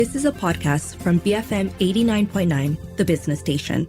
This is a podcast from BFM 89.9, the business station.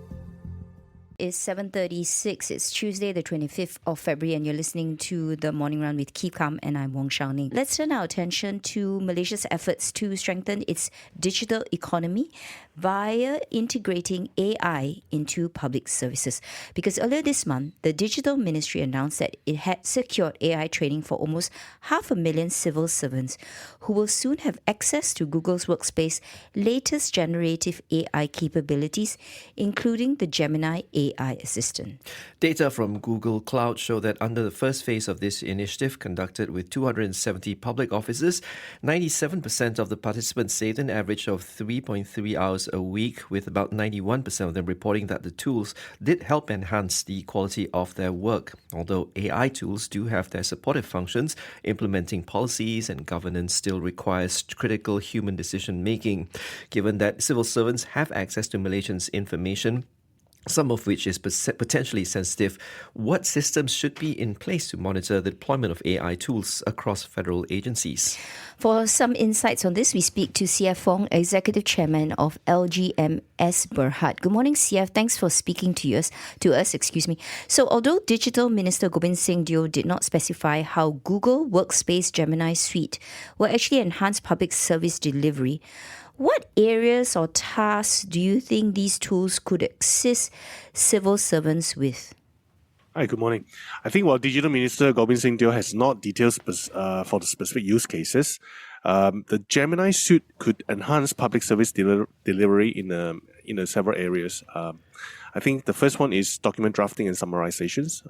It's 7:36. It's Tuesday, the 25th of February, and you're listening to The Morning Round with Keep Calm, and I'm Wong Shao Ning. Let's turn our attention to Malaysia's efforts to strengthen its digital economy via integrating AI into public services. Because earlier this month, the Digital Ministry announced that it had secured AI training for almost 500,000 civil servants who will soon have access to Google's Workspace latest generative AI capabilities, including the Gemini AI assistant. Data from Google Cloud show that under the first phase of this initiative, conducted with 270 public offices, 97% of the participants saved an average of 3.3 hours a week, with about 91% of them reporting that the tools did help enhance the quality of their work. Although AI tools do have their supportive functions, implementing policies and governance still requires critical human decision making. Given that civil servants have access to Malaysians' information, some of which is potentially sensitive, what systems should be in place to monitor the deployment of AI tools across federal agencies? For some insights on this, we speak to CF Fong, Executive Chairman of LGMS Berhad. Good morning, CF. Thanks for speaking to us. So, although Digital Minister Gobind Singh Deo did not specify how Google Workspace Gemini Suite will actually enhance public service delivery, what areas or tasks do you think these tools could assist civil servants with? Hi, good morning. I think while Digital Minister Gobind Singh Deo has not details for the specific use cases, the Gemini suite could enhance public service delivery in several areas. I think the first one is document drafting and summarizations.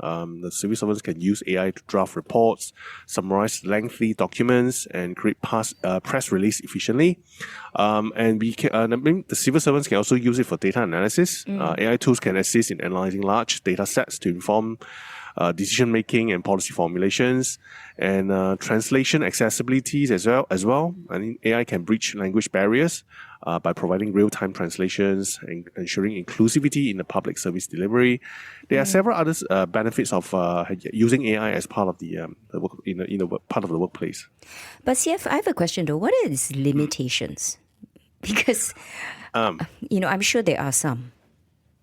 The civil servants can use AI to draft reports, summarize lengthy documents, and create press release efficiently. And the civil servants can also use it for data analysis. AI tools can assist in analyzing large data sets to inform decision making and policy formulations, and translation accessibilities as well. I think AI can breach language barriers by providing real-time translations and ensuring inclusivity in the public service delivery. There are several other benefits of using AI as part of the work, part of the workplace. But CF, I have a question though. What are its limitations? Because I'm sure there are some.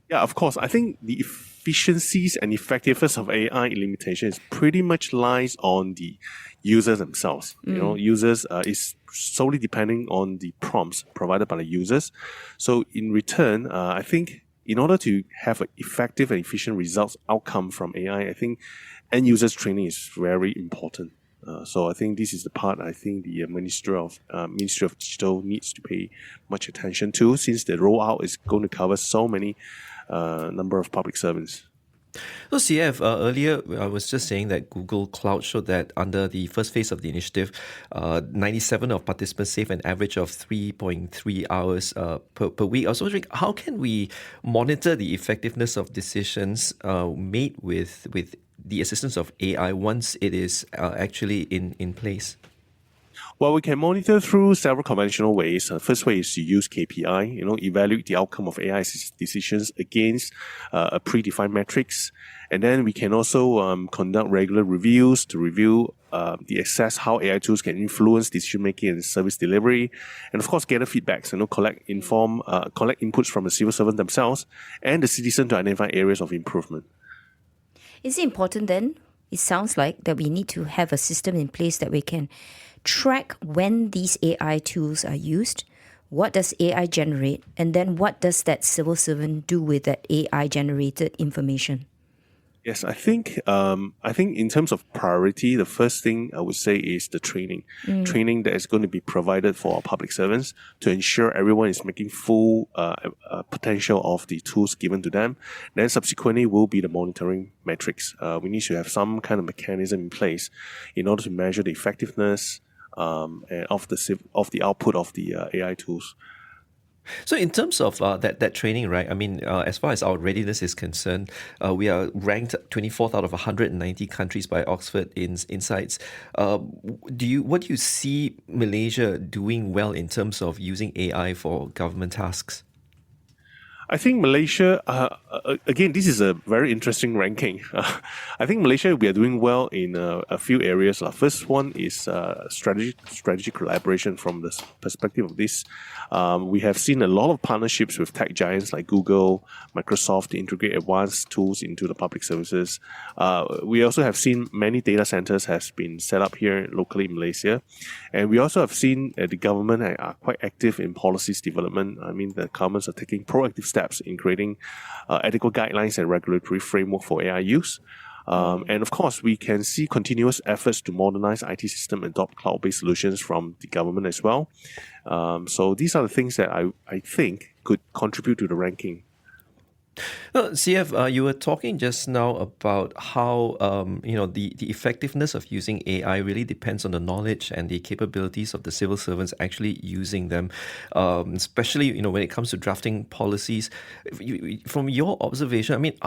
Yeah, of course. I think the efficiencies and effectiveness of AI limitations pretty much lies on the users themselves. Users is solely depending on the prompts provided by the users. So in return, I think in order to have an effective and efficient results outcome from AI, I think end users training is very important. So I think this is the part I think the Ministry of Digital needs to pay much attention to, since the rollout is going to cover so many number of public servants. So CF, earlier I was just saying that Google Cloud showed that under the first phase of the initiative, 97 of participants saved an average of 3.3 hours per week. I was wondering, how can we monitor the effectiveness of decisions made with the assistance of AI once it is actually in place? Well, we can monitor through several conventional ways. First way is to use KPI, evaluate the outcome of AI decisions against a predefined metrics. And then we can also conduct regular reviews to review assess how AI tools can influence decision making and service delivery, and of course gather feedbacks, collect inputs from the civil servant themselves and the citizen to identify areas of improvement. Is it important then? It sounds like that we need to have a system in place that we can track when these AI tools are used. What does AI generate? And then what does that civil servant do with that AI generated information? Yes, I think in terms of priority, the first thing I would say is the training. Training that is going to be provided for our public servants to ensure everyone is making full potential of the tools given to them. Then subsequently will be the monitoring metrics. We need to have some kind of mechanism in place in order to measure the effectiveness of the output of the AI tools. So in terms of that training, right? I mean, as far as our readiness is concerned, we are ranked 24th out of 190 countries by Oxford Insights. What do you see Malaysia doing well in terms of using AI for government tasks? I think Malaysia, again, this is a very interesting ranking. I think Malaysia, we are doing well in a few areas. First one is strategic collaboration from the perspective of this. We have seen a lot of partnerships with tech giants like Google, Microsoft to integrate advanced tools into the public services. We also have seen many data centers has been set up here locally in Malaysia. And we also have seen the government are quite active in policies development. I mean, the governments are taking proactive steps in creating ethical guidelines and regulatory framework for AI use. And of course, we can see continuous efforts to modernize IT system and adopt cloud-based solutions from the government as well. So these are the things that I think could contribute to the ranking. CF, you were talking just now about how the effectiveness of using AI really depends on the knowledge and the capabilities of the civil servants actually using them, especially when it comes to drafting policies. From your observation, I mean,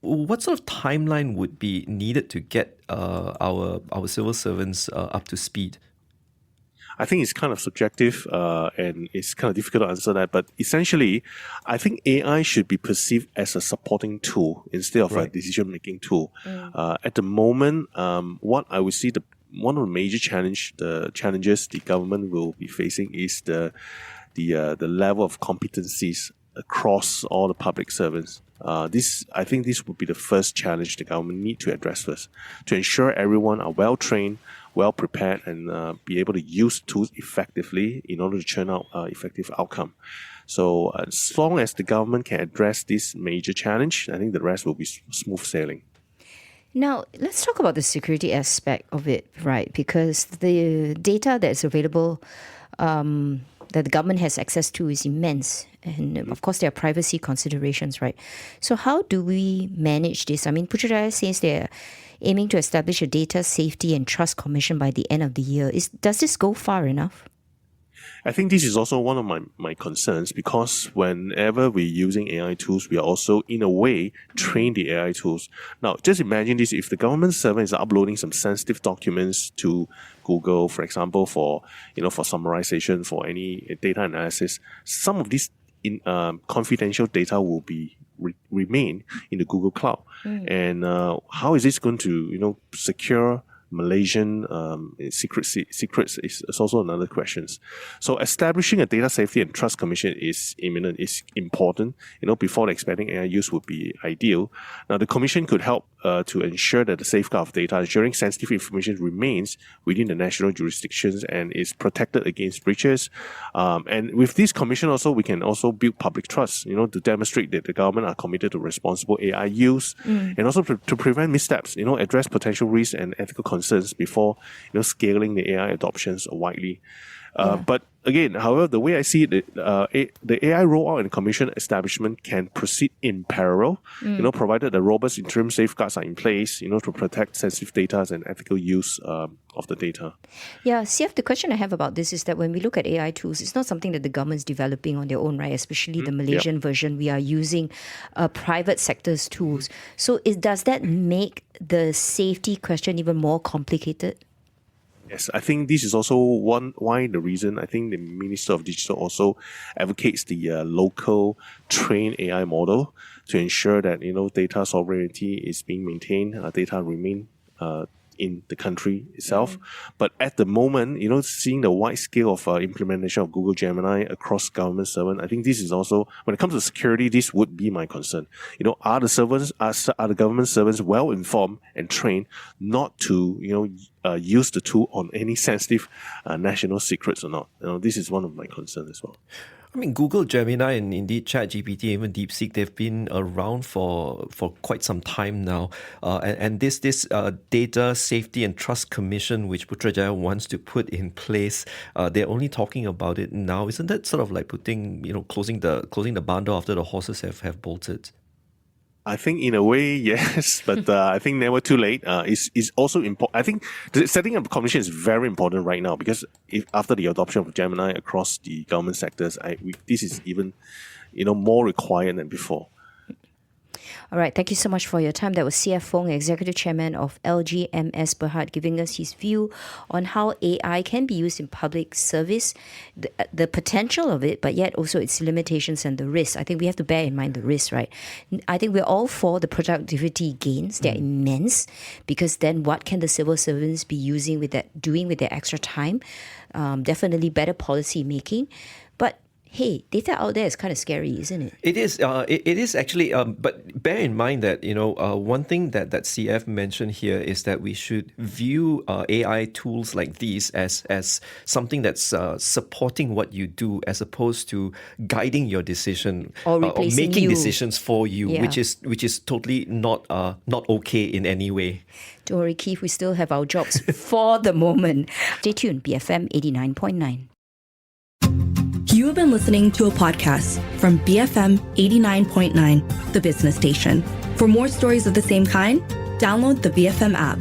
what sort of timeline would be needed to get our civil servants up to speed? I think it's kind of subjective and it's kind of difficult to answer that. But essentially, I think AI should be perceived as a supporting tool instead of a decision-making tool. At the moment, what I would see one of the major challenges the government will be facing is the level of competencies across all the public servants. I think this would be the first challenge the government need to address first, to ensure everyone are well trained, well prepared, and be able to use tools effectively in order to churn out effective outcome. So as long as the government can address this major challenge, I think the rest will be smooth sailing. Now, let's talk about the security aspect of it, right? Because the data that's available that the government has access to is immense. And of course, there are privacy considerations, right? So how do we manage this? I mean, Putrajaya says they're aiming to establish a data safety and trust commission by the end of the year. Does this go far enough? I think this is also one of my concerns, because whenever we're using AI tools, we are also, in a way, train the AI tools. Now, just imagine this: if the government servant is uploading some sensitive documents to Google, for example, for summarization, for any data analysis, some of these confidential data will be remain in the Google Cloud. And how is this going to secure Malaysian secrets is also another question. So establishing a data safety and trust commission is imminent, is important. Before the expanding AI use would be ideal. Now, the commission could help to ensure that the safeguard of data, ensuring sensitive information remains within the national jurisdictions and is protected against breaches. And with this commission also, we can also build public trust, to demonstrate that the government are committed to responsible AI use, and also to prevent missteps, address potential risks and ethical concerns before, scaling the AI adoptions widely. But again, however, the way I see it, the AI rollout and commission establishment can proceed in parallel, provided the robust interim safeguards are in place, to protect sensitive data and ethical use of the data. Yeah, CF, the question I have about this is that when we look at AI tools, it's not something that the government's developing on their own, right? Especially the Malaysian version, we are using private sector's tools. So does that make the safety question even more complicated? Yes, I think this is also the reason I think the Minister of Digital also advocates the local trained AI model to ensure that data sovereignty is being maintained, data remain in the country itself. But at the moment, seeing the wide scale of implementation of Google Gemini across government servant, I think this is also, when it comes to security, this would be my concern. Are the government servants well informed and trained not to use the tool on any sensitive national secrets or not? This is one of my concerns as well. I mean, Google Gemini and indeed ChatGPT, even DeepSeek, they've been around for quite some time now. And this Data Safety and Trust Commission, which Putrajaya wants to put in place, they're only talking about it now. Isn't that sort of like closing the barn door after the horses have bolted? I think in a way, yes, but I think never too late. Is also important. I think the setting up a commission is very important right now, because after the adoption of Gemini across the government sectors, this is even more required than before. All right, thank you so much for your time. That was CF Fong, Executive Chairman of LGMS Berhad, giving us his view on how AI can be used in public service, the potential of it, but yet also its limitations and the risks. I think we have to bear in mind the risks, right? I think we're all for the productivity gains. They're immense, because then what can the civil servants be doing with their extra time? Definitely better policy making. But hey, data out there is kind of scary, isn't it? It is. It is actually. But bear in mind that one thing that CF mentioned here is that we should view AI tools like these as something that's supporting what you do, as opposed to guiding your decision Or replacing making you. decisions for you, Yeah. which is totally not okay in any way. Don't worry, Keith, we still have our jobs for the moment. Stay tuned, BFM 89.9. You have been listening to a podcast from BFM 89.9, the business station. For more stories of the same kind, download the BFM app.